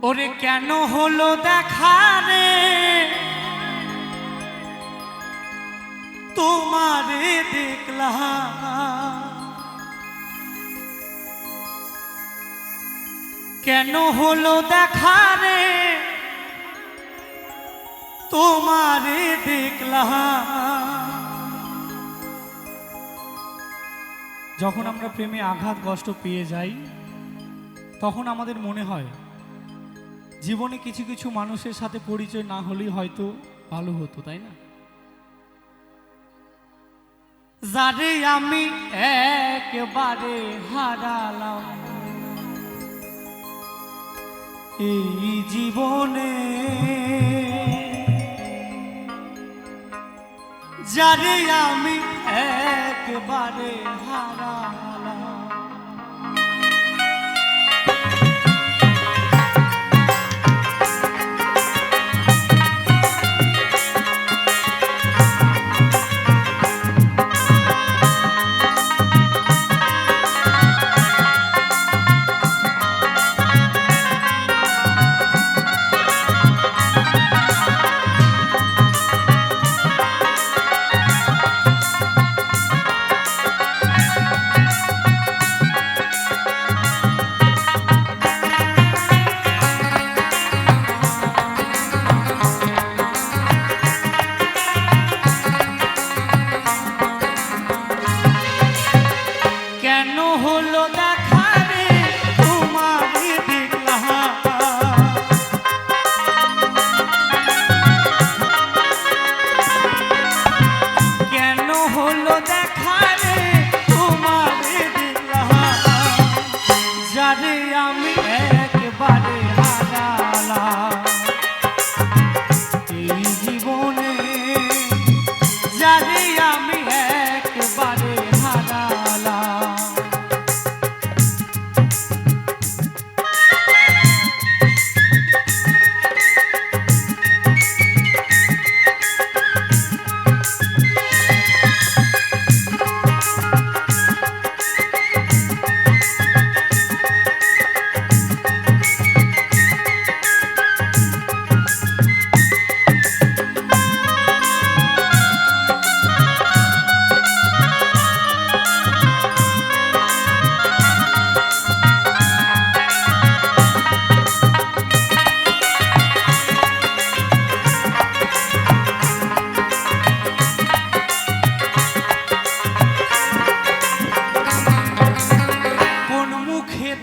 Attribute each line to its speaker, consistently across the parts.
Speaker 1: ওরে কেন হলো দেখা রে তোমারে দেখলাম, কেন হলো দেখা রে তোমারে দেখলাম। যখন আমরা প্রেমে আঘাত কষ্ট পেয়ে যাই তখন আমাদের মনে হয় জীবনে কিছু কিছু মানুষের সাথে পরিচয় না হলেই হয়তো ভালো হতো, তাই না? যারে আমি একেবারে হারালাম এই জীবনে, যারে আমি একেবারে হারালাম, কেন হলো দেখা রে তোমারে দেখলাম, কেন হলো দেখা রে তোমারে দেখলাম, যারে আমি একবারে হারালাম এই জীবনে, যারে আমি একবারে হারালাম।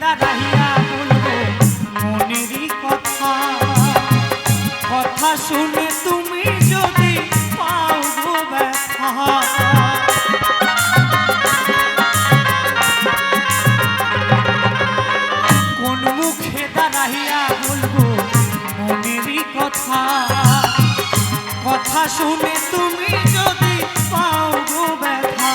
Speaker 1: দাঁড়াইয়া বলবো মনেরই কথা, কথা শুনে তুমি যদি পাও গো ব্যথা, কোন মুখে দাঁড়াইয়া বলবো মনেরই কথা, কথা শুনে তুমি যদি পাও গো ব্যথা,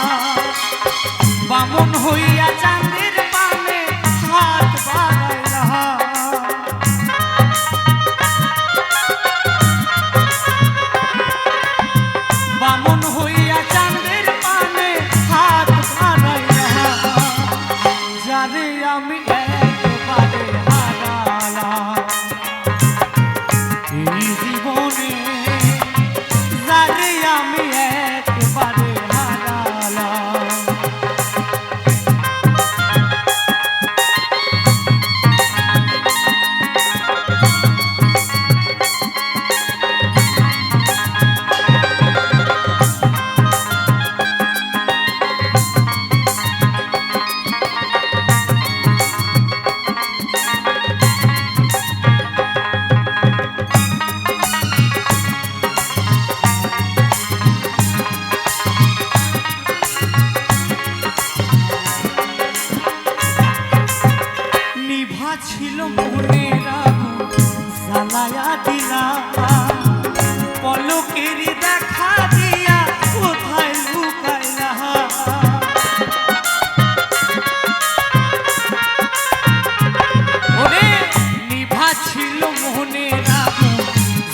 Speaker 1: বামন হইয়া চাঁদের পানে হাত বাড়াইলা, বামন হইয়া চাঁদের পানে হাত বাড়াইলা, যারে আমি একবারে হারালাম এই জীবনে, যারে আমি একবারে হারালাম। ছিল মনের আগুন জ্বালায়া দিলা, পলকের দেখা দিয়া কোথায় লুকাইলা, ওরে নিভা ছিল মনের আগুন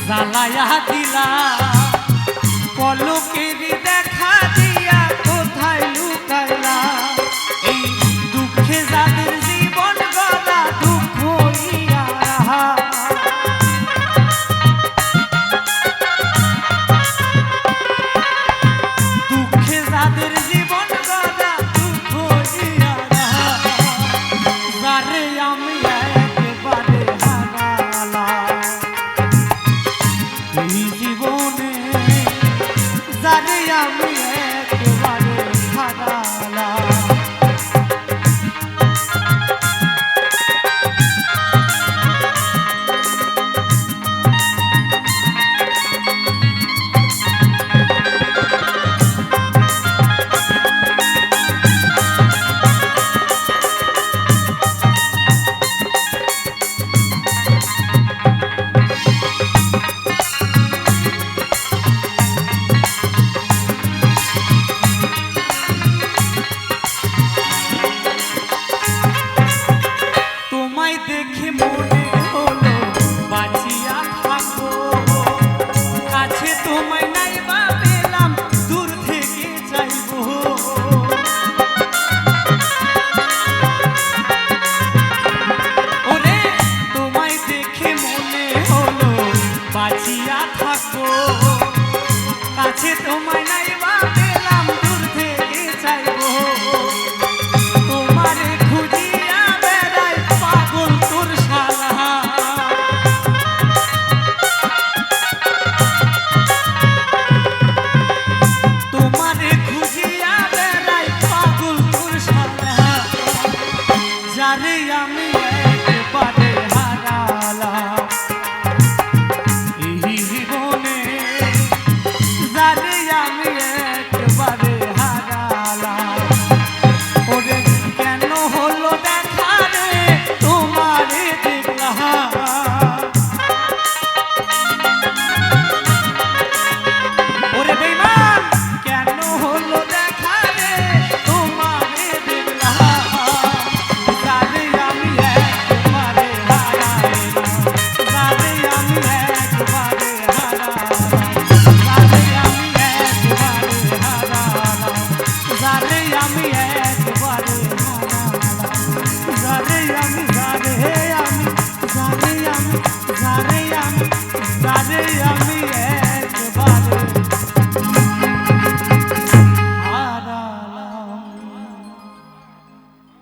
Speaker 1: জ্বালায়া দিলা, পলকের দেখা দিয়া কোথায় লুকাইলা, এই দুঃখে যাদের জীবন গলা দুঃখ হইয়া যারে আমি